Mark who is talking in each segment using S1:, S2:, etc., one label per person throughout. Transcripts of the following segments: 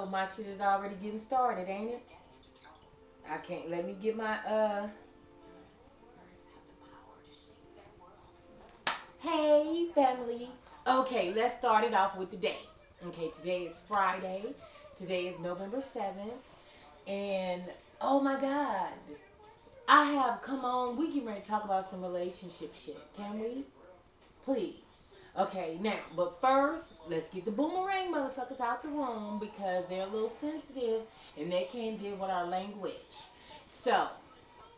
S1: know my shit is already getting started, ain't it? I can't let me get my hey family. Okay, let's start it off with the day. Okay, today is Friday. Today is November 7th. And oh my god. I have come on, we getting ready to talk about some relationship shit. Can we? Please. Okay, now, but first, let's get the boomerang motherfuckers out the room because they're a little sensitive and they can't deal with our language. So,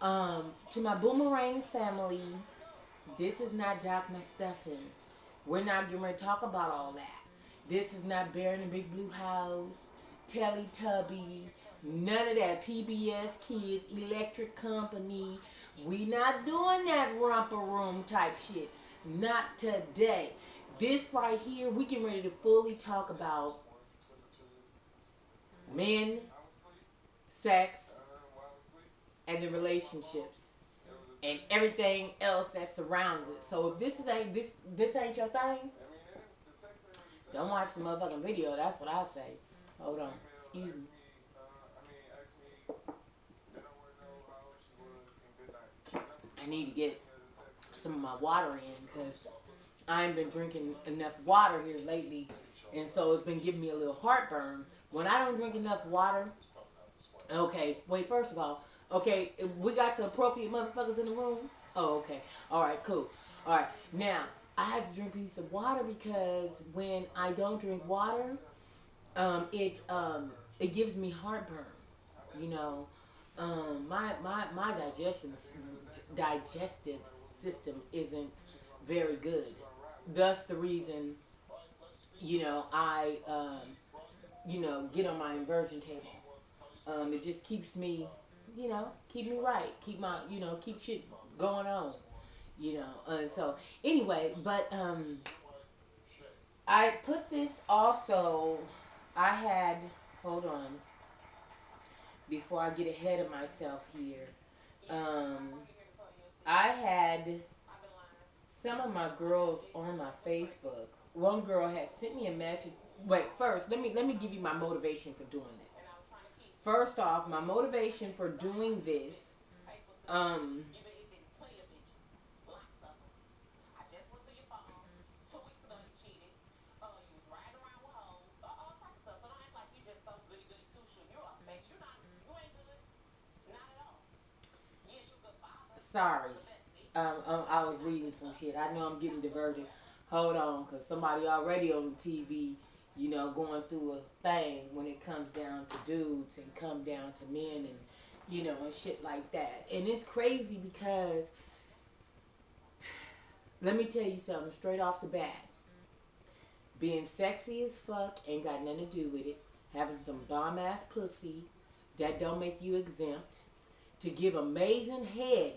S1: to my boomerang family, this is not Doc Stuffins. We're not getting ready to talk about all that. This is not Bear in the Big Blue House, Teletubby, none of that. PBS Kids, Electric Company. We not doing that romper room type shit. Not today. This right here, we getting ready to fully talk about men, sex, and the relationships and everything else that surrounds it. So if this ain't your thing, don't watch the motherfucking video. That's what I say. Hold on. Excuse me. I need to get some of my water in because I ain't been drinking enough water here lately. And so it's been giving me a little heartburn. When I don't drink enough water, okay, wait, first of all, okay, we got the appropriate motherfuckers in the room? Oh, okay. All right, cool. All right, now, I have to drink a piece of water because when I don't drink water, um, it um, it gives me heartburn. You know, my digestive system isn't very good. Thus the reason, I get on my inversion table. It just keeps me, keep me right, keep my, keep shit going on, And so anyway, but I put this also. I had hold on before I get ahead of myself here. Um, I had some of my girls on my Facebook. One girl had sent me a message. Wait, first let me give you my motivation for doing this. First off, my motivation for doing this, um, sorry, I was reading some shit. I know I'm getting diverted. Hold on, cause somebody already on the TV, going through a thing when it comes down to dudes and come down to men and and shit like that. And it's crazy because let me tell you something straight off the bat. Being sexy as fuck ain't got nothing to do with it. Having some bomb ass pussy that don't make you exempt. To give amazing head.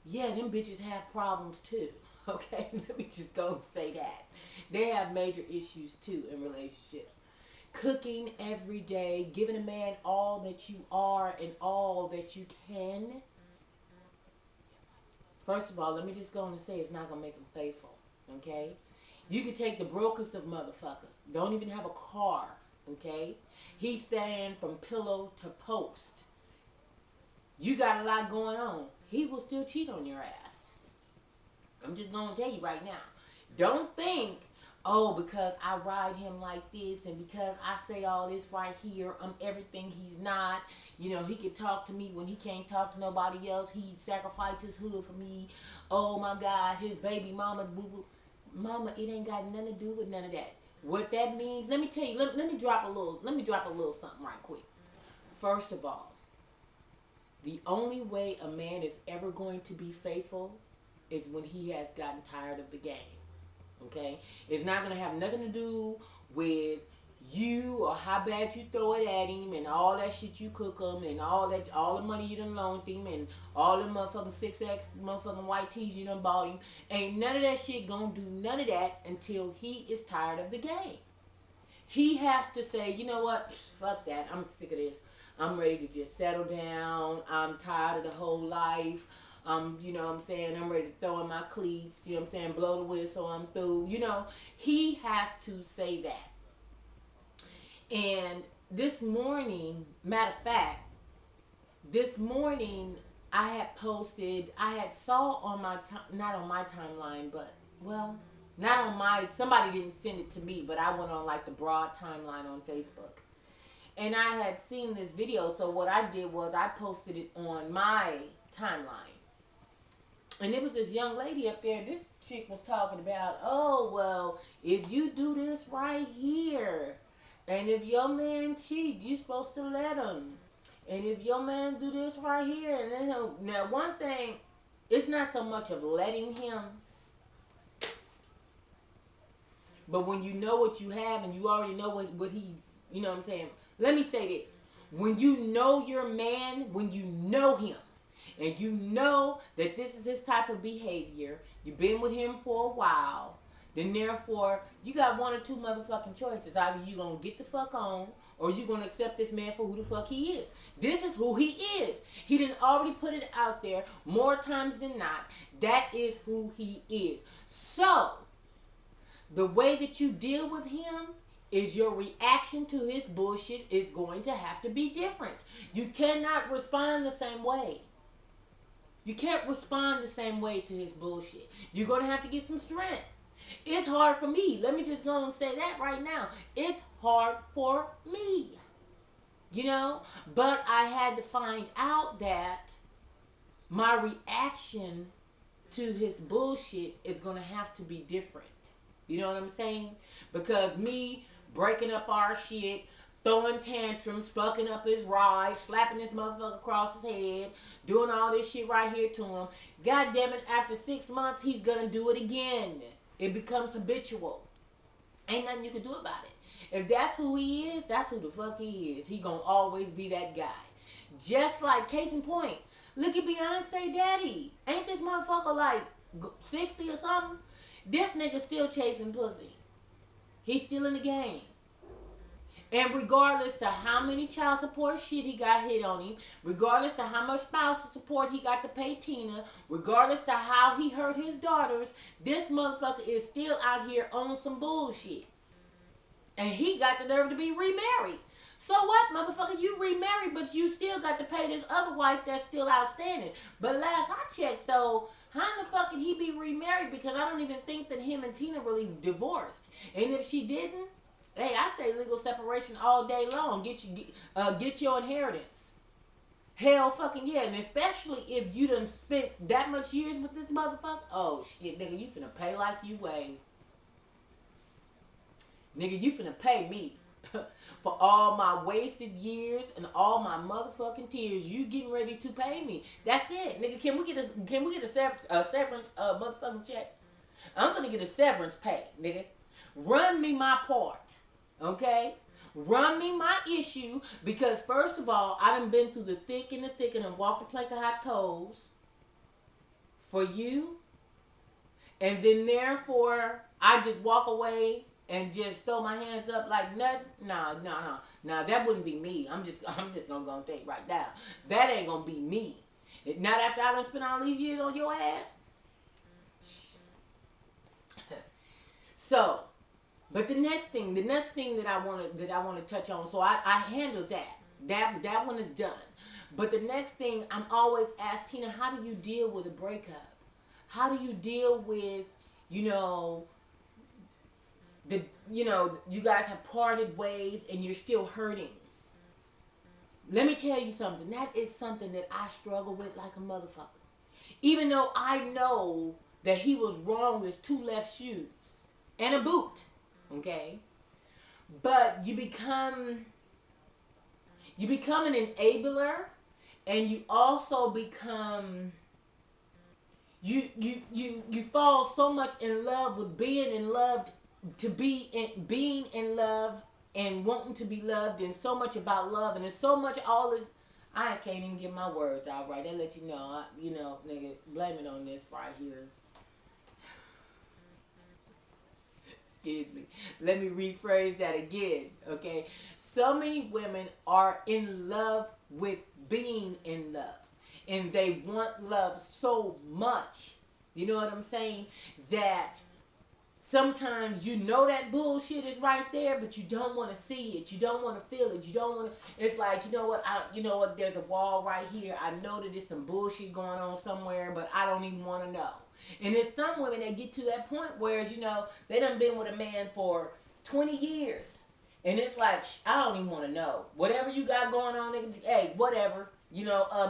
S1: Yeah, them bitches have problems too. Okay, let me just go and say that. They have major issues too in relationships. Cooking every day, giving a man all that you are and all that you can. First of all, let me just go on and say it's not gonna make him faithful. Okay? You could take the brokest of motherfucker. Don't even have a car. Okay? He's staying from pillow to post. You got a lot going on. He will still cheat on your ass. I'm just gonna tell you right now. Don't think, oh, because I ride him like this and because I say all this right here, I'm everything he's not. He can talk to me when he can't talk to nobody else. He sacrificed his hood for me. Oh my God, his baby mama, boo boo. Mama, it ain't got nothing to do with none of that. What that means, let me tell you, let me drop a little something right quick. First of all, the only way a man is ever going to be faithful is when he has gotten tired of the game. Okay? It's not going to have nothing to do with you or how bad you throw it at him and all that shit you cook him and all the money you done loaned him and all the motherfucking 6X motherfucking white tees you done bought him. Ain't none of that shit gonna do none of that until he is tired of the game. He has to say, you know what? Fuck that. I'm sick of this. I'm ready to just settle down. I'm tired of the whole life. You know what I'm saying? I'm ready to throw in my cleats. You know what I'm saying? Blow the whistle. I'm through. He has to say that. And this morning, matter of fact, this morning I had posted, I had saw on my, not on my timeline, but, well, not on my, somebody didn't send it to me, but I went on like the broad timeline on Facebook. And I had seen this video, so what I did was I posted it on my timeline. And it was this young lady up there. This chick was talking about, oh, well, if you do this right here, and if your man cheat, you supposed to let him. And if your man do this right here, and then now one thing, it's not so much of letting him, but when you know what you have and you already know what he, you know what I'm saying? Let me say this. When you know your man, when you know him, and you know that this is his type of behavior, you've been with him for a while, then therefore, you got one or two motherfucking choices. Either you gonna get the fuck on, or you gonna accept this man for who the fuck he is. This is who he is. He didn't already put it out there more times than not. That is who he is. So, the way that you deal with him is your reaction to his bullshit is going to have to be different. You cannot respond the same way. You can't respond the same way to his bullshit. You're going to have to get some strength. It's hard for me. Let me just go and say that right now. It's hard for me. You know? But I had to find out that my reaction to his bullshit is going to have to be different. You know what I'm saying? Because me breaking up our shit, throwing tantrums, fucking up his ride, slapping this motherfucker across his head, doing all this shit right here to him. God damn it, after 6 months, he's gonna do it again. It becomes habitual. Ain't nothing you can do about it. If that's who he is, that's who the fuck he is. He gonna always be that guy. Just like, case in point, look at Beyonce daddy. Ain't this motherfucker like 60 or something? This nigga still chasing pussy. He's still in the game. And regardless to how many child support shit he got hit on him, regardless to how much spousal support he got to pay Tina, regardless to how he hurt his daughters, this motherfucker is still out here on some bullshit. And he got the nerve to be remarried. So what, motherfucker? You remarried, but you still got to pay this other wife that's still outstanding. But last I checked, though, how in the fuck can he be remarried? Because I don't even think that him and Tina really divorced. And if she didn't, hey, I say legal separation all day long. Get your inheritance. Hell fucking yeah. And especially if you done spent that much years with this motherfucker. Oh shit, nigga, you finna pay like you weigh. Nigga, you finna pay me. For all my wasted years and all my motherfucking tears, you getting ready to pay me. That's it, nigga. Can we get a severance motherfucking check? I'm gonna get a severance pay, nigga. Run me my part, okay? Run me my issue, because first of all, I done been through the thick and walked the plank of hot coals for you, and then therefore I just walk away and just throw my hands up like nothing. Nah, that wouldn't be me. I'm just gonna go and think right now. That ain't gonna be me. Not after I done spent all these years on your ass. So, but the next thing that I want to touch on. So I handled that. That one is done. But the next thing, I'm always asked, Tina, how do you deal with a breakup? How do you deal with, you guys have parted ways and you're still hurting? Let me tell you something. That is something that I struggle with like a motherfucker. Even though I know that he was wrong as 2 left shoes and a boot, okay? But you become an enabler, and you also become you fall so much in love with being in love, being in love and wanting to be loved, and so much about love, and there's so much all this. I can't even get my words out right. They let you know, nigga, blame it on this right here. Excuse me. Let me rephrase that again, okay? So many women are in love with being in love. And they want love so much, you know what I'm saying, that Sometimes you know that bullshit is right there, but you don't want to see it. You don't want to feel it. You don't want to. It's like, you know what? There's a wall right here. I know that there's some bullshit going on somewhere, but I don't even want to know. And there's some women that get to that point where, they done been with a man for 20 years. And it's like, I don't even want to know. Whatever you got going on, nigga, hey, whatever.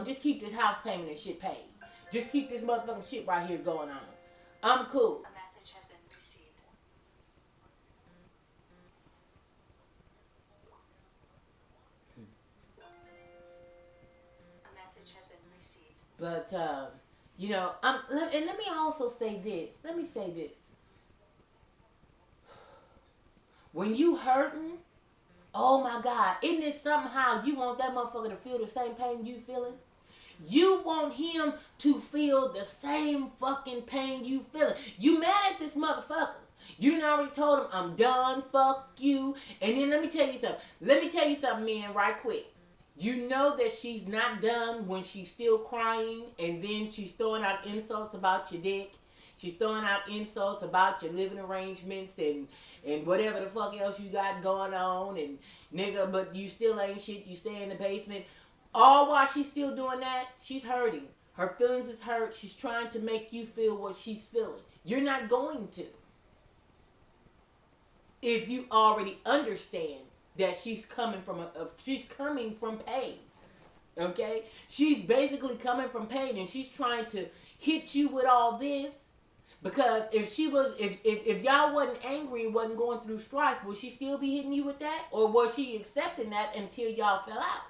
S1: Just keep this house payment and shit paid. Just keep this motherfucking shit right here going on. I'm cool.
S2: A message has been received. A message has been received.
S1: But, and let me also say this. Let me say this. When you hurting, oh my God, isn't it somehow you want that motherfucker to feel the same pain you feeling? You want him to feel the same fucking pain you feeling. You mad at this motherfucker. You done already told him, I'm done, fuck you. And then let me tell you something, man, right quick. You know that she's not done when she's still crying, and then she's throwing out insults about your dick. She's throwing out insults about your living arrangements and whatever the fuck else you got going on. And nigga, but you still ain't shit. You stay in the basement. All while she's still doing that, she's hurting. Her feelings is hurt. She's trying to make you feel what she's feeling. You're not going to. If you already understand that she's coming from pain. Okay? She's basically coming from pain, and she's trying to hit you with all this. Because if y'all wasn't angry and wasn't going through strife, would she still be hitting you with that? Or was she accepting that until y'all fell out?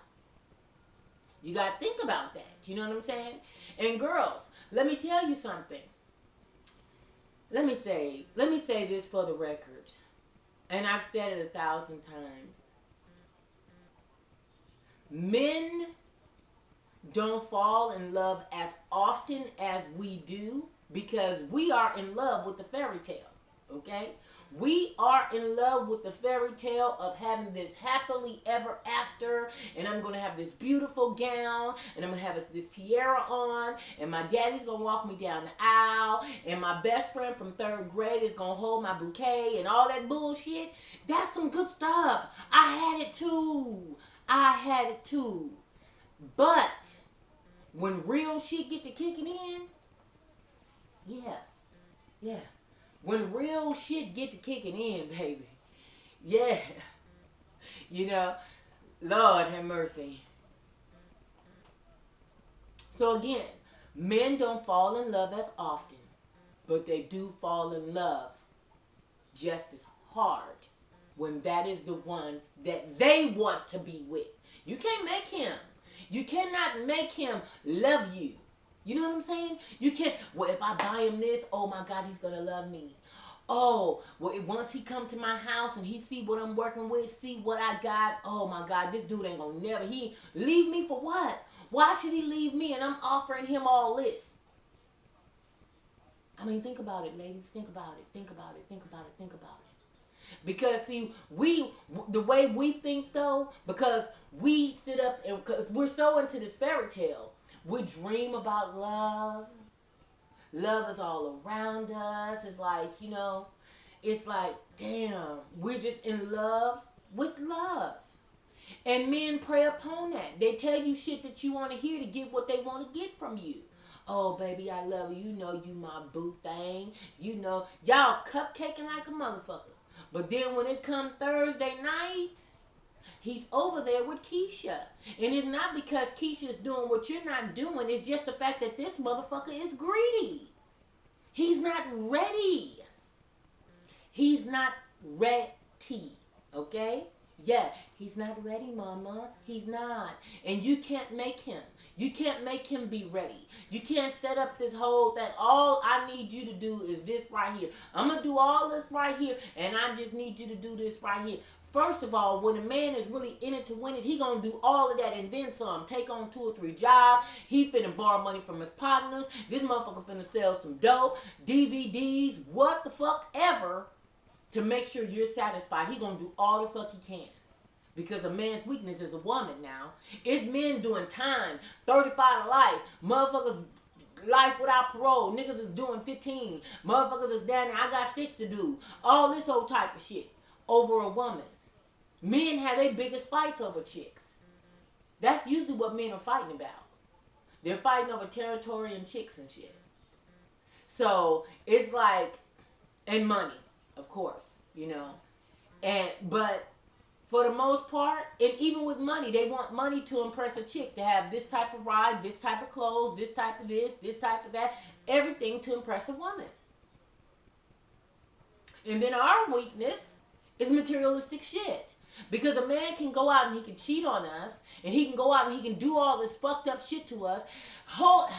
S1: You got to think about that. You know what I'm saying? And girls, let me tell you something. Let me say this for the record. And I've said it 1,000 times. Men don't fall in love as often as we do because we are in love with the fairy tale. Okay? We are in love with the fairy tale of having this happily ever after, and I'm going to have this beautiful gown, and I'm going to have this tiara on, and my daddy's going to walk me down the aisle, and my best friend from 3rd grade is going to hold my bouquet, and all that bullshit. That's some good stuff. I had it too. But when real shit get to kicking in, yeah. When real shit get to kicking in, baby. Yeah. Lord have mercy. So again, men don't fall in love as often, but they do fall in love just as hard when that is the one that they want to be with. You can't make him. You cannot make him love you. You know what I'm saying? You can't, well, if I buy him this, oh my God, he's going to love me. Oh, well, once he come to my house and he see what I'm working with, see what I got, oh my God, this dude ain't going to never, he leave me for what? Why should he leave me and I'm offering him all this? I mean, think about it, ladies. Think about it. Because, see, the way we think, though, because we sit up and because we're so into this fairy tale, we dream about love. Love is all around us. It's like, it's like, damn, we're just in love with love. And men prey upon that. They tell you shit that you want to hear to get what they want to get from you. Oh, baby, I love you. You my boo thing. Y'all cupcaking like a motherfucker. But then when it come Thursday night, he's over there with Keisha. And it's not because Keisha's doing what you're not doing. It's just the fact that this motherfucker is greedy. He's not ready. Okay? Yeah, he's not ready, mama. He's not. And you can't make him. You can't make him be ready. You can't set up this whole thing. All I need you to do is this right here. I'm going to do all this right here, and I just need you to do this right here. First of all, when a man is really in it to win it, he going to do all of that and then some. Take on 2 or 3 jobs. He finna borrow money from his partners. This motherfucker finna sell some dope, DVDs, what the fuck ever to make sure you're satisfied. He going to do all the fuck he can. Because a man's weakness is a woman now. It's men doing time, 35 to life. Motherfuckers life without parole. Niggas is doing 15. Motherfuckers is down there. I got 6 to do. All this whole type of shit over a woman. Men have their biggest fights over chicks. That's usually what men are fighting about. They're fighting over territory and chicks and shit. So it's like, and money, of course, you know. But for the most part, and even with money, they want money to impress a chick, to have this type of ride, this type of clothes, this type of this type of that, everything to impress a woman. And then our weakness is materialistic shit. Because a man can go out and he can cheat on us, and he can go out and he can do all this fucked up shit to us, hurt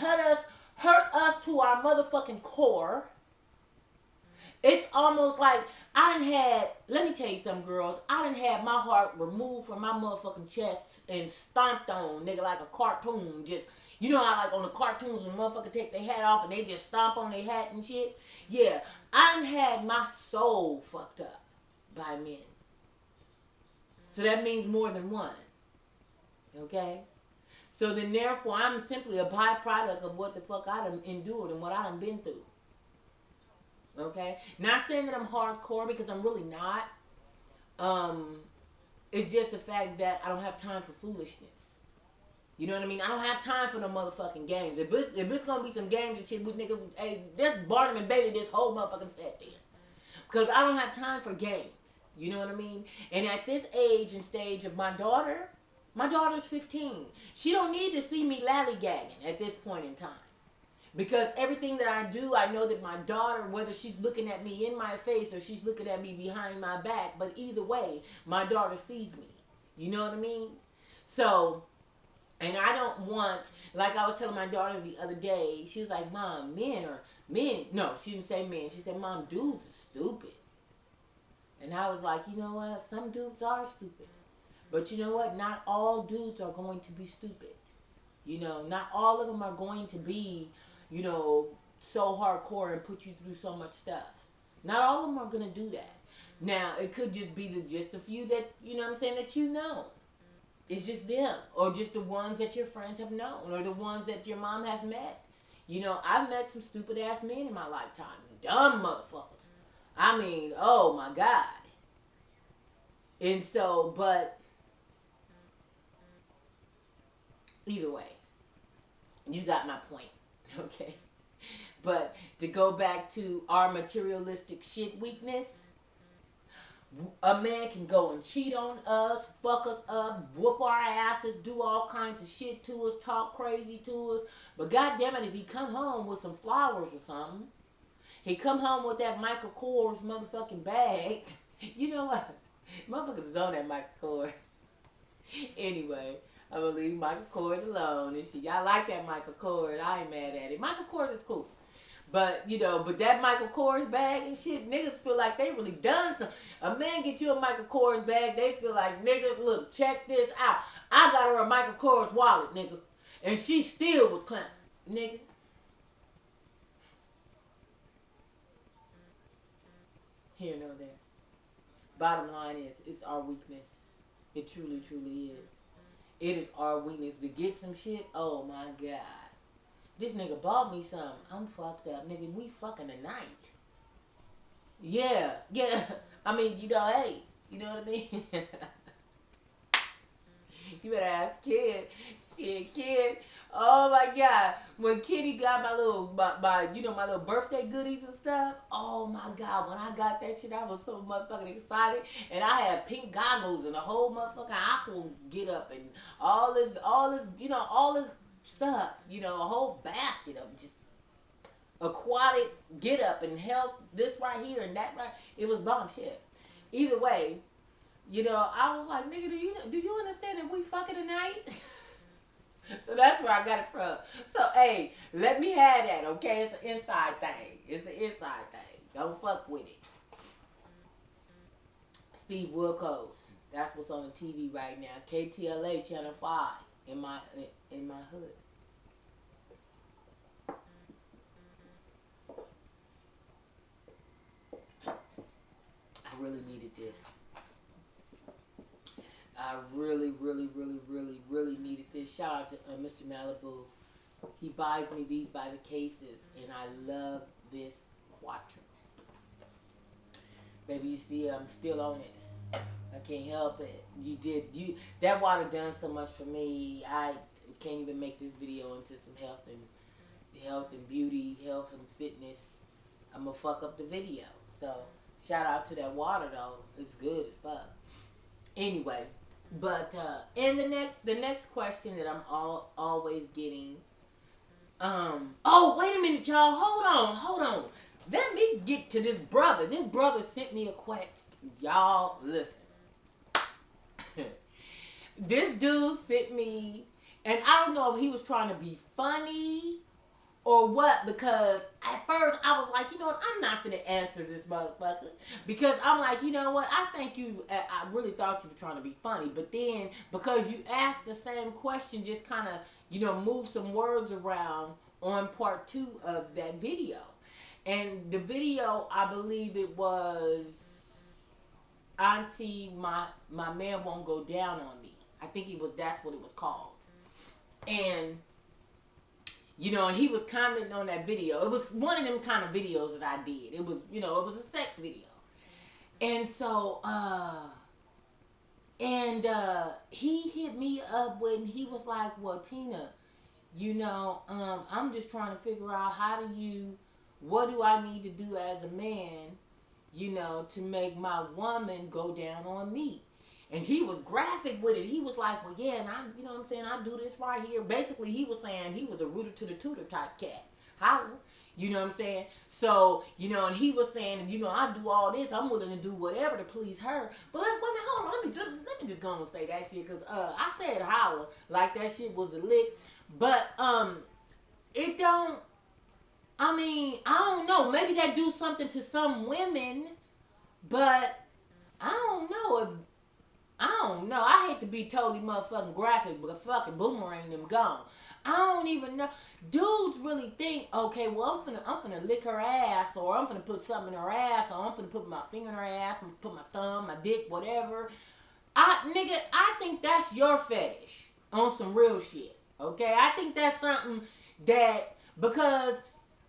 S1: us to our motherfucking core. It's almost like let me tell you something, girls. I done had my heart removed from my motherfucking chest and stomped on, nigga, like a cartoon. Just, you know how like on the cartoons when motherfuckers take their hat off and they just stomp on their hat and shit? Yeah, I done had my soul fucked up by men. So that means more than one. Okay? So then therefore I'm simply a byproduct of what the fuck I done endured and what I done been through. Okay? Not saying that I'm hardcore, because I'm really not. It's just the fact that I don't have time for foolishness. You know what I mean? I don't have time for no motherfucking games. If it's gonna be some games and shit with nigga, hey, that's Barnum and Bailey this whole motherfucking set then. Because I don't have time for games. You know what I mean? And at this age and stage of my daughter's 15. She don't need to see me lollygagging at this point in time. Because everything that I do, I know that my daughter, whether she's looking at me in my face or she's looking at me behind my back, but either way, my daughter sees me. You know what I mean? So, and I don't want, like I was telling my daughter the other day, she was like, Mom, no, she didn't say men. She said, Mom, dudes are stupid. And I was like, you know what? Some dudes are stupid. But you know what? Not all dudes are going to be stupid. You know, not all of them are going to be, you know, so hardcore and put you through so much stuff. Not all of them are going to do that. Now, it could just be just a few that, you know what I'm saying, that you know. It's just them. Or just the ones that your friends have known. Or the ones that your mom has met. You know, I've met some stupid ass men in my lifetime. Dumb motherfuckers. I mean, oh my God. And so, but either way, you got my point, okay? But to go back to our materialistic shit weakness, a man can go and cheat on us, fuck us up, whoop our asses, do all kinds of shit to us, talk crazy to us. But goddamn it, if he come home with some flowers or something, he come home with that Michael Kors motherfucking bag. You know what? Motherfuckers is on that Michael Kors. Anyway, I'm gonna leave Michael Kors alone and shit. Y'all like that Michael Kors. I ain't mad at it. Michael Kors is cool. But, you know, but that Michael Kors bag and shit, niggas feel like they really done something. A man get you a Michael Kors bag, they feel like, nigga, look, check this out. I got her a Michael Kors wallet, nigga. And she still was clamping. Nigga. Here, no there. Bottom line is, it's our weakness. It truly, truly is. It is our weakness to get some shit. Oh my God. This nigga bought me some. I'm fucked up. Nigga, we fucking tonight. Yeah. I mean, you know, hey. You know what I mean? You better ask Kid. Shit, Kid. Oh my God. When Kitty got my little birthday goodies and stuff. Oh my God. When I got that shit, I was so motherfucking excited. And I had pink goggles and a whole motherfucking aqua get up and all this, all this stuff. You know, a whole basket of just aquatic get up and help this right here and that right. It was bomb shit. Either way, you know, I was like, nigga, do you understand that we fucking tonight? So that's where I got it from. So, hey, let me have that, okay? It's an inside thing. It's an inside thing. Don't fuck with it. Steve Wilkos. That's what's on the TV right now. KTLA Channel 5 in my hood. I really needed this. I really, really, really, really, really needed this. Shout out to Mr. Malibu He buys me these by the cases, and I love this water. Baby, you see, I'm still on it. I can't help it. That water done so much for me. I can't even make this video into some health and beauty, health and fitness. I'm gonna fuck up the video. So shout out to that water though. It's good as fuck. Anyway, but and the next question that I'm always getting. Oh, wait a minute, y'all. Hold on. Let me get to this brother. This brother sent me a question. Y'all, listen. This dude sent me, and I don't know if he was trying to be funny or what, because at first I was like, you know what, I'm not gonna answer this motherfucker, because I'm like, you know what, I really thought you were trying to be funny, but then because you asked the same question, just kind of, move some words around on part 2 of that video. And the video, I believe it was Auntie, my man won't go down on me. I think that's what it was called. And and he was commenting on that video. It was one of them kind of videos that I did. It was, it was a sex video. And so, he hit me up when he was like, well, Tina, I'm just trying to figure out what do I need to do as a man, to make my woman go down on me. And he was graphic with it. He was like, well, yeah, and I do this right here. Basically, he was saying he was a rooter to the tutor type cat. Holla. You know what I'm saying? So, and he was saying, I do all this. I'm willing to do whatever to please her. But hold on. Let me just go and say that shit. Because I said holla like that shit was a lick. But it don't, I don't know. Maybe that do something to some women. But I don't know. I hate to be totally motherfucking graphic, but fucking boomerang them gone. I don't even know. Dudes really think, okay, well, I'm finna lick her ass, or I'm finna put something in her ass, or I'm finna put my finger in her ass, I'm finna put my thumb, my dick, whatever. I think that's your fetish on some real shit. Okay? I think that's something that, because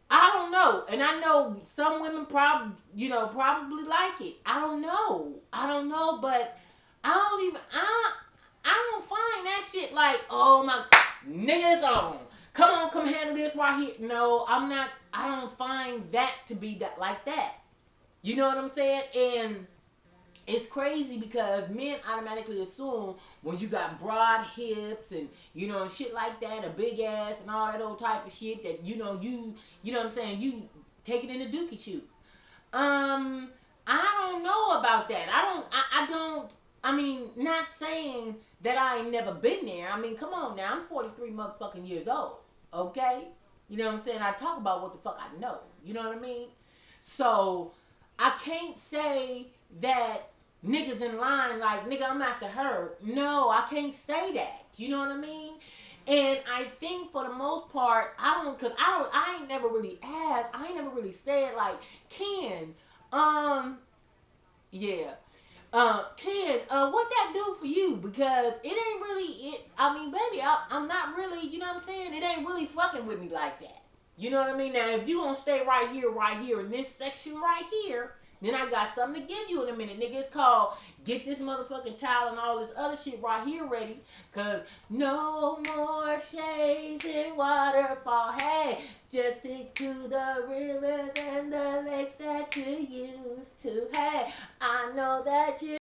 S1: I don't know, and I know some women probably like it. I don't know, but I don't find that shit like, oh my, niggas on. Come handle this right here. No, I don't find that to be that like that. You know what I'm saying? And it's crazy because men automatically assume when you got broad hips and, and shit like that, a big ass and all that old type of shit that, you know what I'm saying, you take it in the dookie shoot. I don't know about that. Not saying that I ain't never been there. Come on now. I'm 43 motherfucking years old. Okay? You know what I'm saying? I talk about what the fuck I know. You know what I mean? So, I can't say that niggas in line like, nigga, I'm after her. No, I can't say that. You know what I mean? And I think for the most part, I ain't never really asked. I ain't never really said like, Ken, yeah. Ken, what that do for you? Because it ain't really, baby, I'm not really, you know what I'm saying? It ain't really fucking with me like that. You know what I mean? Now, if you gonna stay right here in this section right here, then I got something to give you in a minute, nigga. It's called get this motherfucking towel and all this other shit right here ready. Cause no more chasing waterfall. Hey, just stick to the rivers and the lakes that you used to. Hey, I know that you